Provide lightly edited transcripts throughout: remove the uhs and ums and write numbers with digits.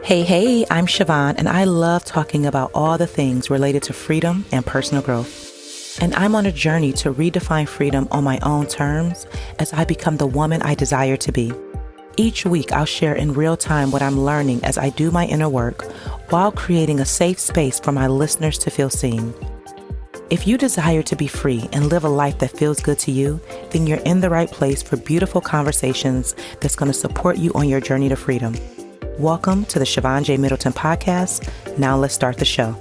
Hey, I'm Siobhan, and I love talking about all the things related to freedom and personal growth. And I'm on a journey to redefine freedom on my own terms as I become the woman I desire to be. Each week, I'll share in real time what I'm learning as I do my inner work while creating a safe space for my listeners to feel seen. If you desire to be free and live a life that feels good to you, then you're in the right place for beautiful conversations that's going to support you on your journey to freedom. Welcome to the Siobhan J. Middleton podcast. Now let's start the show.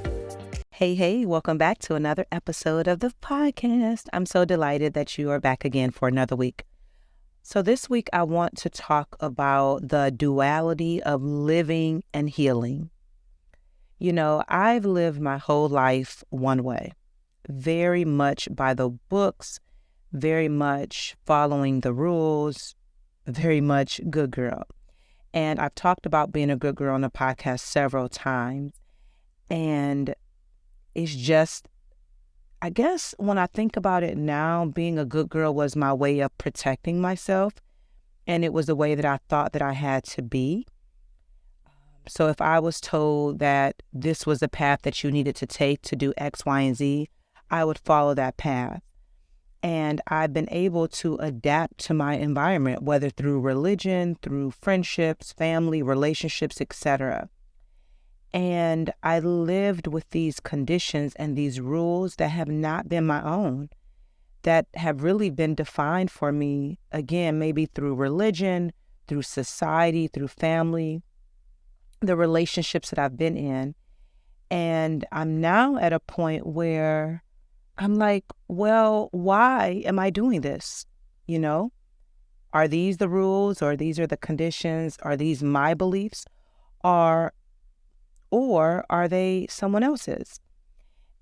Hey, welcome back to another episode of the podcast. I'm so delighted that you are back again for another week. So this week I want to talk about the duality of living and healing. You know, I've lived my whole life one way, very much by the books, very much following the rules, very much good girl. And I've talked about being a good girl on the podcast several times. And it's just, I guess when I think about it now, being a good girl was my way of protecting myself. And it was the way that I thought that I had to be. So if I was told that this was the path that you needed to take to do X, Y, and Z, I would follow that path. And I've been able to adapt to my environment, whether through religion, through friendships, family, relationships, etc. And I lived with these conditions and these rules that have not been my own, that have really been defined for me, again, maybe through religion, through society, through family, the relationships that I've been in. And I'm now at a point where I'm like, well, why am I doing this? You know, are these the rules, or these are the conditions? Are these my beliefs, or are they someone else's?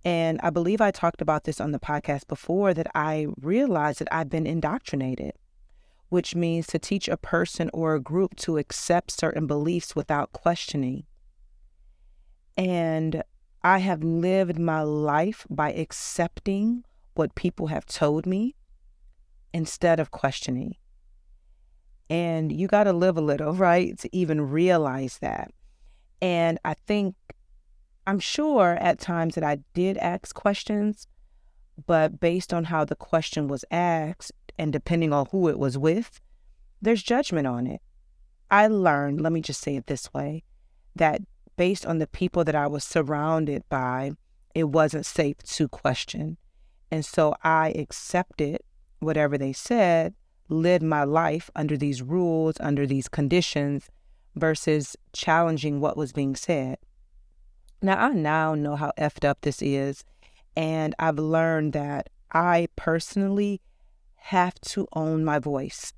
And I believe I talked about this on the podcast before, that I realized that I've been indoctrinated, which means to teach a person or a group to accept certain beliefs without questioning. And I have lived my life by accepting what people have told me instead of questioning. And you got to live a little, right, to even realize that. And I'm sure at times that I did ask questions, but based on how the question was asked and depending on who it was with, there's judgment on it. I learned, let me just say it this way, that based on the people that I was surrounded by, it wasn't safe to question. And so I accepted whatever they said, lived my life under these rules, under these conditions, versus challenging what was being said. Now, I now know how effed up this is, and I've learned that I personally have to own my voice.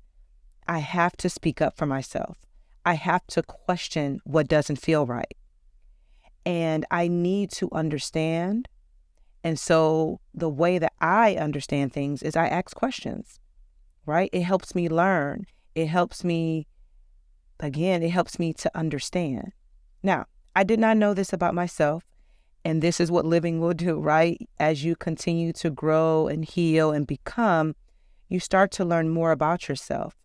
I have to speak up for myself. I have to question what doesn't feel right. And I need to understand. And so the way that I understand things is I ask questions, right? It helps me learn. It helps me to understand. Now, I did not know this about myself. And this is what living will do, right? As you continue to grow and heal and become, you start to learn more about yourself.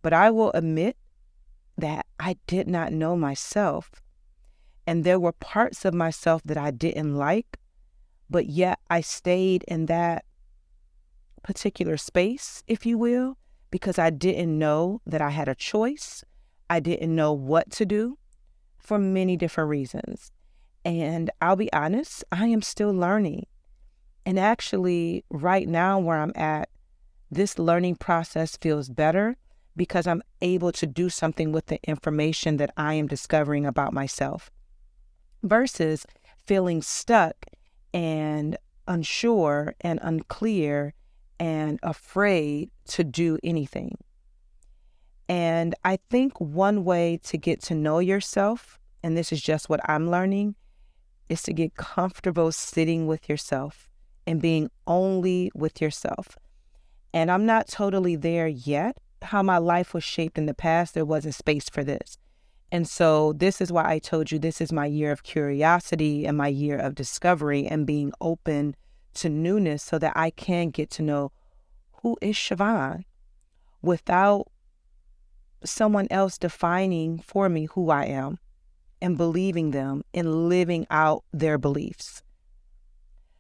But I will admit that I did not know myself. And there were parts of myself that I didn't like, but yet I stayed in that particular space, if you will, because I didn't know that I had a choice. I didn't know what to do for many different reasons. And I'll be honest, I am still learning. And actually, right now where I'm at, this learning process feels better because I'm able to do something with the information that I am discovering about myself, versus feeling stuck and unsure and unclear and afraid to do anything. And I think one way to get to know yourself, and this is just what I'm learning, is to get comfortable sitting with yourself and being only with yourself. And I'm not totally there yet. How my life was shaped in the past, there wasn't space for this. And so this is why I told you this is my year of curiosity and my year of discovery and being open to newness, so that I can get to know who is Siobhan without someone else defining for me who I am. and believing them and living out their beliefs.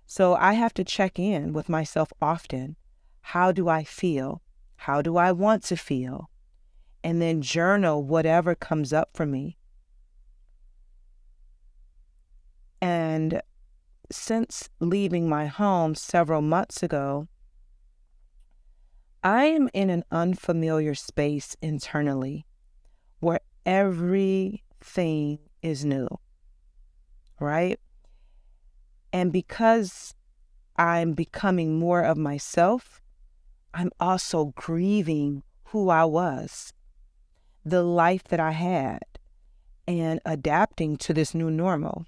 So I have to check in with myself often. How do I feel? How do I want to feel? And then journal whatever comes up for me. And since leaving my home several months ago, I am in an unfamiliar space internally where everything is new, right? And because I'm becoming more of myself, I'm also grieving who I was, the life that I had, and adapting to this new normal.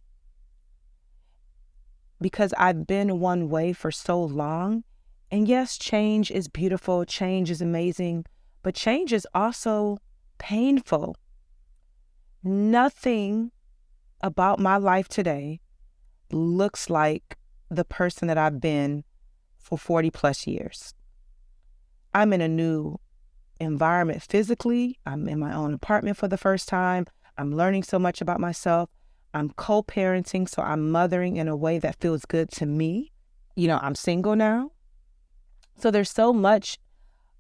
Because I've been one way for so long, and yes, change is beautiful, change is amazing, but change is also painful. Nothing about my life today looks like the person that I've been for 40 plus years. I'm in a new environment physically. I'm in my own apartment for the first time. I'm learning so much about myself. I'm co-parenting, so I'm mothering in a way that feels good to me. I'm single now. So there's so much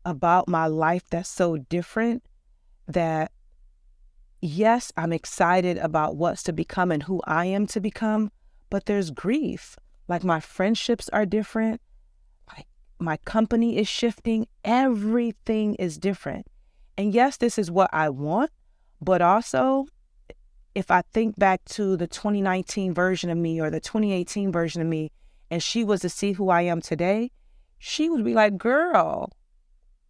about my life that's so different that, yes, I'm excited about what's to become and who I am to become, but there's grief. Like my friendships are different. Like my company is shifting. Everything is different. And yes, this is what I want, but also if I think back to the 2019 version of me or the 2018 version of me, and she was to see who I am today, she would be like, girl,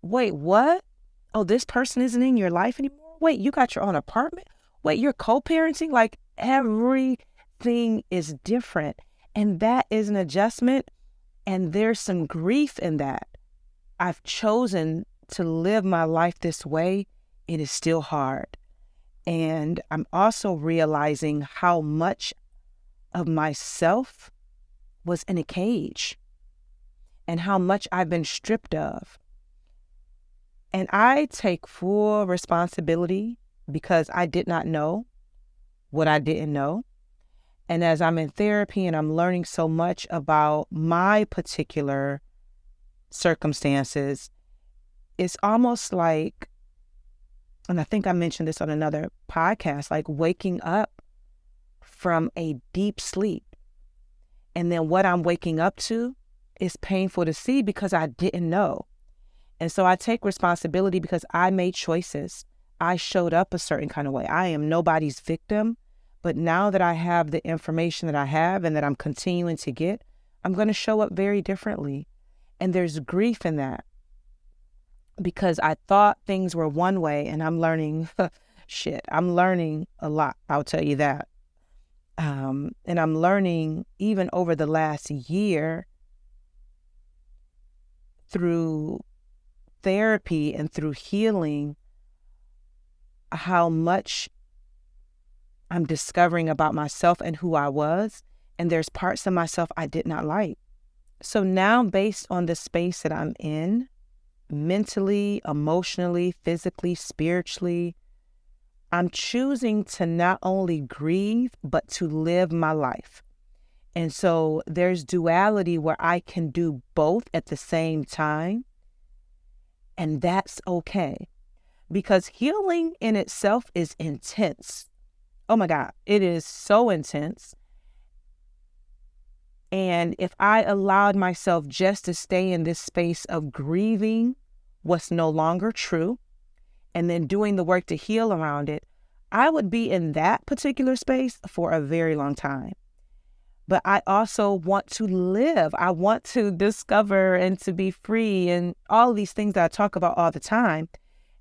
wait, what? Oh, this person isn't in your life anymore? Wait, you got your own apartment? Wait, you're co-parenting? Like everything is different. And that is an adjustment. And there's some grief in that. I've chosen to live my life this way. It is still hard. And I'm also realizing how much of myself was in a cage and how much I've been stripped of. And I take full responsibility because I did not know what I didn't know. And as I'm in therapy and I'm learning so much about my particular circumstances, it's almost like, and I think I mentioned this on another podcast, like waking up from a deep sleep. And then what I'm waking up to is painful to see because I didn't know. And so I take responsibility because I made choices. I showed up a certain kind of way. I am nobody's victim. But now that I have the information that I have and that I'm continuing to get, I'm going to show up very differently. And there's grief in that because I thought things were one way and I'm learning, I'm learning a lot. I'll tell you that. And I'm learning even over the last year through therapy and through healing, how much I'm discovering about myself and who I was. And there's parts of myself I did not like. So now, based on the space that I'm in, mentally, emotionally, physically, spiritually, I'm choosing to not only grieve, but to live my life. And so there's duality where I can do both at the same time. And that's okay. Because healing in itself is intense. Oh my God, it is so intense. And if I allowed myself just to stay in this space of grieving what's no longer true, and then doing the work to heal around it, I would be in that particular space for a very long time. But I also want to live. I want to discover and to be free and all these things that I talk about all the time.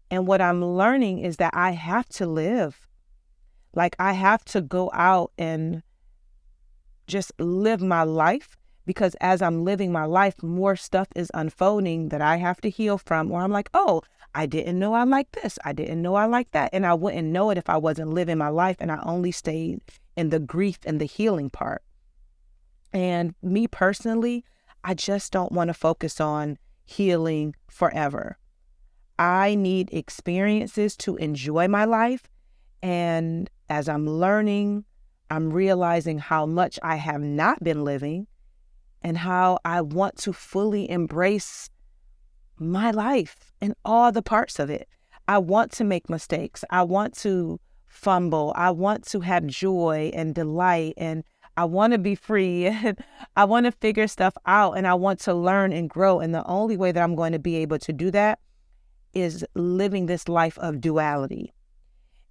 And what I'm learning is that I have to live. Like I have to go out and just live my life, because as I'm living my life, more stuff is unfolding that I have to heal from, or I'm like, oh, I didn't know I like this. I didn't know I like that. And I wouldn't know it if I wasn't living my life and I only stayed in the grief and the healing part. And me personally, I just don't want to focus on healing forever. I need experiences to enjoy my life. And as I'm learning, I'm realizing how much I have not been living and how I want to fully embrace my life and all the parts of it. I want to make mistakes. I want to fumble. I want to have joy and delight, and I want to be free, and I want to figure stuff out, and I want to learn and grow. And the only way that I'm going to be able to do that is living this life of duality.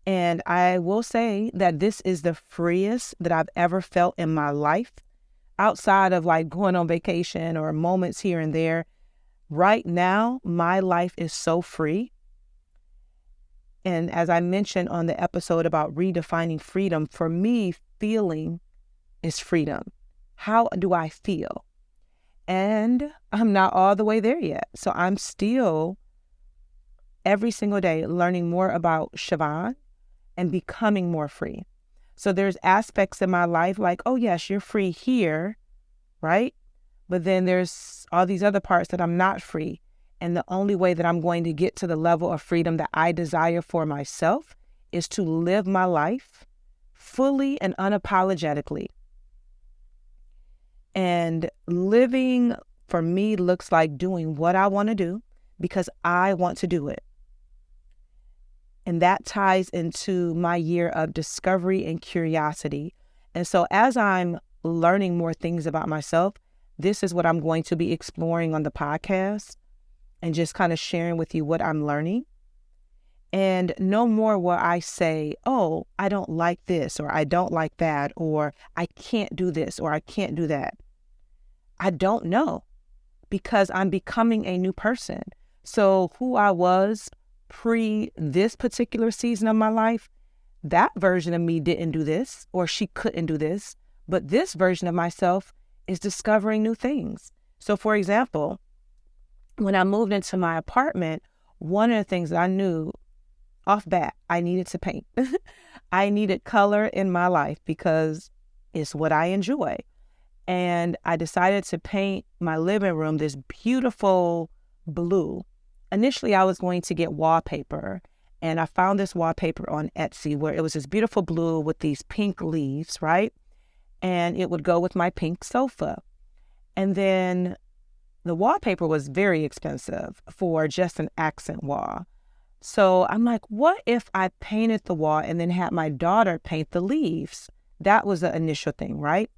And I will say that this is the freest that I've ever felt in my life, outside of like going on vacation or moments here and there. Right now, my life is so free. And as I mentioned on the episode about redefining freedom, for me, feeling is freedom. How do I feel? And I'm not all the way there yet. So I'm still every single day learning more about Siobhan and becoming more free. So there's aspects in my life like, oh yes, you're free here, right? But then there's all these other parts that I'm not free. And the only way that I'm going to get to the level of freedom that I desire for myself is to live my life fully and unapologetically. And living for me looks like doing what I want to do because I want to do it. And that ties into my year of discovery and curiosity. And so as I'm learning more things about myself, this is what I'm going to be exploring on the podcast and just kind of sharing with you what I'm learning. And no more will I say, oh, I don't like this, or I don't like that, or I can't do this, or I can't do that. I don't know, because I'm becoming a new person. So who I was pre this particular season of my life, that version of me didn't do this, or she couldn't do this. But this version of myself is discovering new things. So for example, when I moved into my apartment, one of the things that I knew off bat, I needed to paint. I needed color in my life because it's what I enjoy. And I decided to paint my living room this beautiful blue. Initially, I was going to get wallpaper, and I found this wallpaper on Etsy where it was this beautiful blue with these pink leaves, right? And it would go with my pink sofa. And then the wallpaper was very expensive for just an accent wall. So I'm like, what if I painted the wall and then had my daughter paint the leaves? That was the initial thing, right?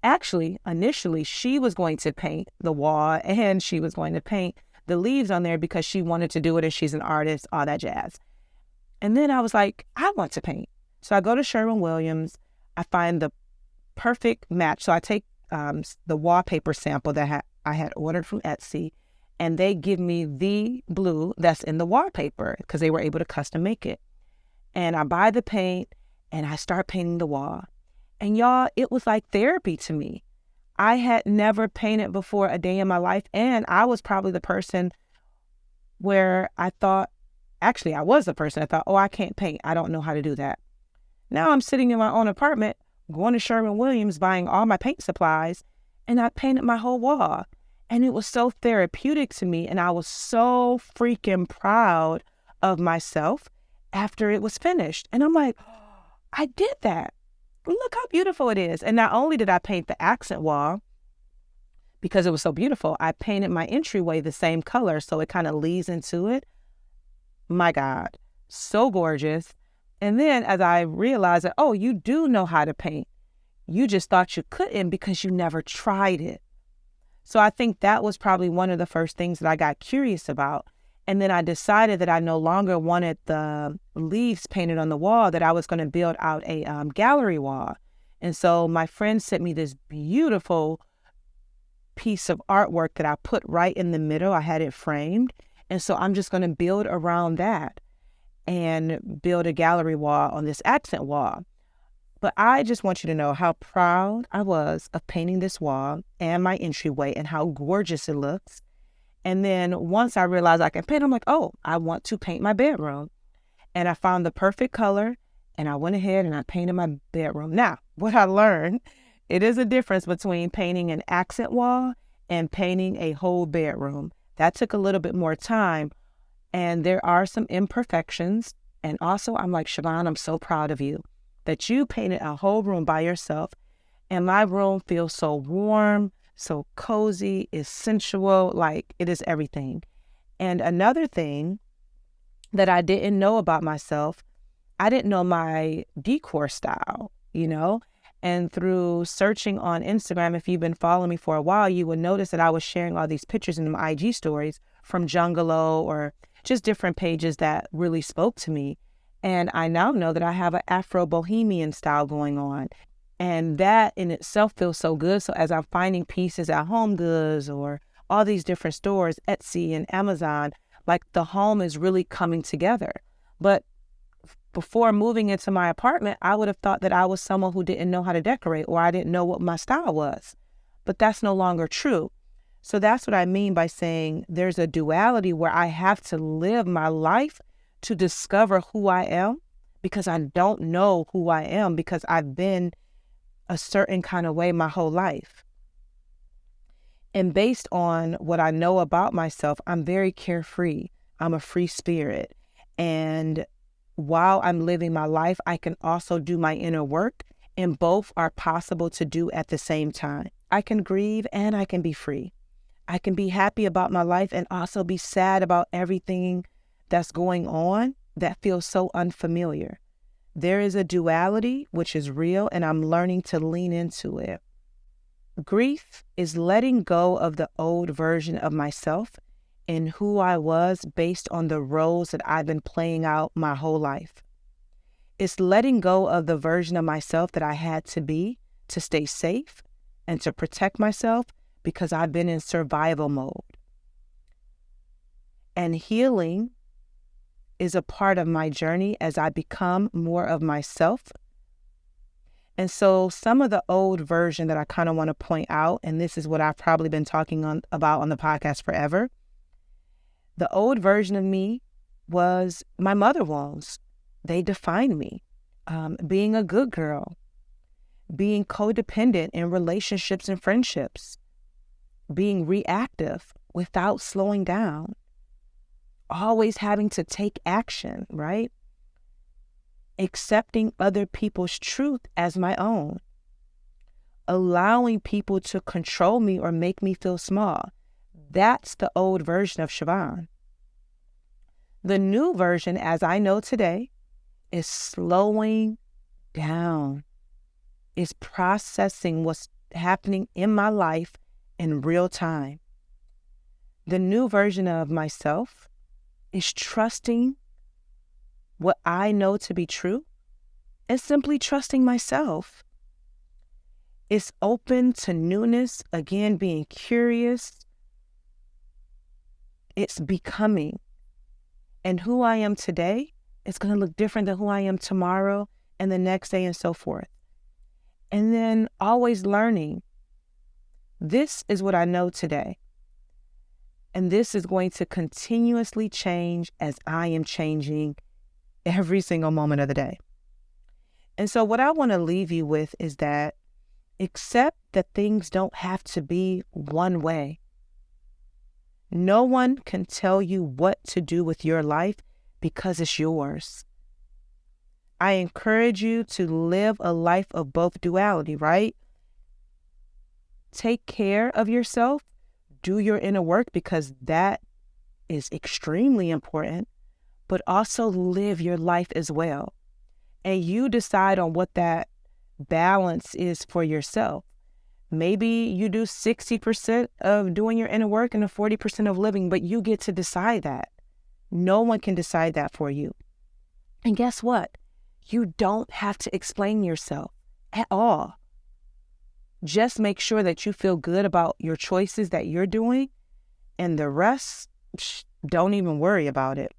Actually, initially, she was going to paint the wall and she was going to paint the leaves on there because she wanted to do it and she's an artist, all that jazz. And then I was like, I want to paint. So I go to Sherwin-Williams. I find the perfect match. So I take the wallpaper sample that I had ordered from Etsy, and they give me the blue that's in the wallpaper because they were able to custom make it. And I buy the paint and I start painting the wall. And y'all, it was like therapy to me. I had never painted before a day in my life. And I was probably the person where I thought, actually, I was the person that thought, oh, I can't paint. I don't know how to do that. Now I'm sitting in my own apartment, going to Sherwin-Williams, buying all my paint supplies, and I painted my whole wall. And it was so therapeutic to me. And I was so freaking proud of myself after it was finished. And I'm like, oh, I did that. Look how beautiful it is. And not only did I paint the accent wall because it was so beautiful, I painted my entryway the same color so it kind of leads into it. My God, so gorgeous. And then as I realized that, oh, you do know how to paint. You just thought you couldn't because you never tried it. So I think that was probably one of the first things that I got curious about. And then I decided that I no longer wanted the leaves painted on the wall, that I was going to build out a gallery wall. And so my friend sent me this beautiful piece of artwork that I put right in the middle. I had it framed. And so I'm just going to build around that and build a gallery wall on this accent wall. But I just want you to know how proud I was of painting this wall and my entryway and how gorgeous it looks. And then once I realized I can paint, I'm like, oh, I want to paint my bedroom. And I found the perfect color and I went ahead and I painted my bedroom. Now, what I learned, it is a difference between painting an accent wall and painting a whole bedroom. That took a little bit more time. And there are some imperfections. And also, I'm like, Siobhan, I'm so proud of you. that you painted a whole room by yourself. And my room feels so warm, so cozy, it's sensual, like it is everything. And another thing that I didn't know about myself, I didn't know my decor style, and through searching on Instagram, if you've been following me for a while, you would notice that I was sharing all these pictures in my IG stories from Jungalow or just different pages that really spoke to me. And I now know that I have an Afro Bohemian style going on. And that in itself feels so good. So as I'm finding pieces at Home Goods or all these different stores, Etsy and Amazon, like the home is really coming together. But before moving into my apartment, I would have thought that I was someone who didn't know how to decorate or I didn't know what my style was. But that's no longer true. So that's what I mean by saying there's a duality where I have to live my life to discover who I am, because I don't know who I am because I've been a certain kind of way my whole life. And based on what I know about myself, I'm very carefree. I'm a free spirit. And while I'm living my life, I can also do my inner work, and both are possible to do at the same time. I can grieve and I can be free. I can be happy about my life and also be sad about everything that's going on that feels so unfamiliar. There is a duality, which is real, and I'm learning to lean into it. Grief is letting go of the old version of myself and who I was based on the roles that I've been playing out my whole life. It's letting go of the version of myself that I had to be to stay safe and to protect myself because I've been in survival mode. And healing is a part of my journey as I become more of myself. And so some of the old version that I kind of want to point out, and this is what I've probably been talking about on the podcast forever. The old version of me was my mother wounds. They defined me. Being a good girl, being codependent in relationships and friendships, being reactive without slowing down, always having to take action, right? Accepting other people's truth as my own, allowing people to control me or make me feel small. That's the old version of Siobhan. The new version, as I know today, is slowing down. It's processing what's happening in my life in real time. The new version of myself is trusting what I know to be true and simply trusting myself. It's open to newness, again, being curious. It's becoming. And who I am today is going to look different than who I am tomorrow and the next day and so forth. And then always learning. This is what I know today. And this is going to continuously change as I am changing every single moment of the day. And so what I want to leave you with is that accept that things don't have to be one way. No one can tell you what to do with your life because it's yours. I encourage you to live a life of both duality, right? Take care of yourself. Do your inner work because that is extremely important, but also live your life as well. And you decide on what that balance is for yourself. Maybe you do 60% of doing your inner work and the 40% of living, but you get to decide that. No one can decide that for you. And guess what? You don't have to explain yourself at all. Just make sure that you feel good about your choices that you're doing, and the rest, don't even worry about it.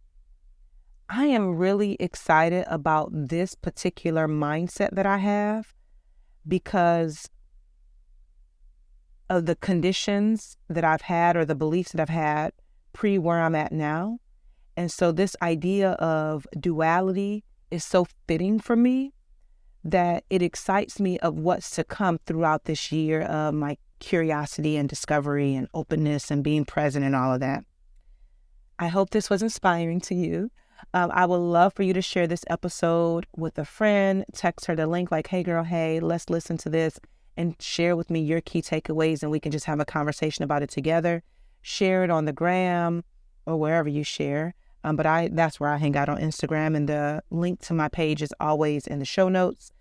I am really excited about this particular mindset that I have because of the conditions that I've had or the beliefs that I've had pre where I'm at now. And so this idea of duality is so fitting for me that it excites me of what's to come throughout this year of my curiosity and discovery and openness and being present and all of that. I hope this was inspiring to you. I would love for you to share this episode with a friend. Text her the link like, hey, girl, hey, let's listen to this, and share with me your key takeaways, and we can just have a conversation about it together. Share it on the gram or wherever you share. But that's where I hang out on Instagram, and the link to my page is always in the show notes.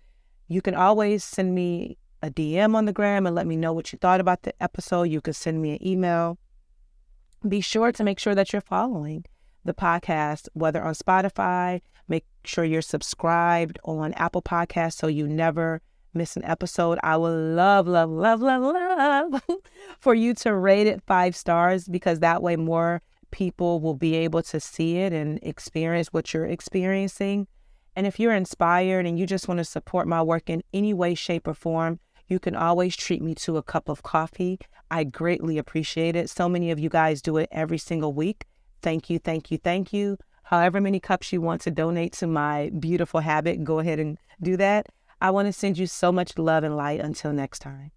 You can always send me a DM on the gram and let me know what you thought about the episode. You can send me an email. Be sure to make sure that you're following the podcast, whether on Spotify. Make sure you're subscribed on Apple Podcasts so you never miss an episode. I would love, love, love, love, love for you to rate it 5 stars, because that way more people will be able to see it and experience what you're experiencing. And if you're inspired and you just want to support my work in any way, shape, or form, you can always treat me to a cup of coffee. I greatly appreciate it. So many of you guys do it every single week. Thank you, thank you, thank you. However many cups you want to donate to my beautiful habit, go ahead and do that. I want to send you so much love and light. Until next time.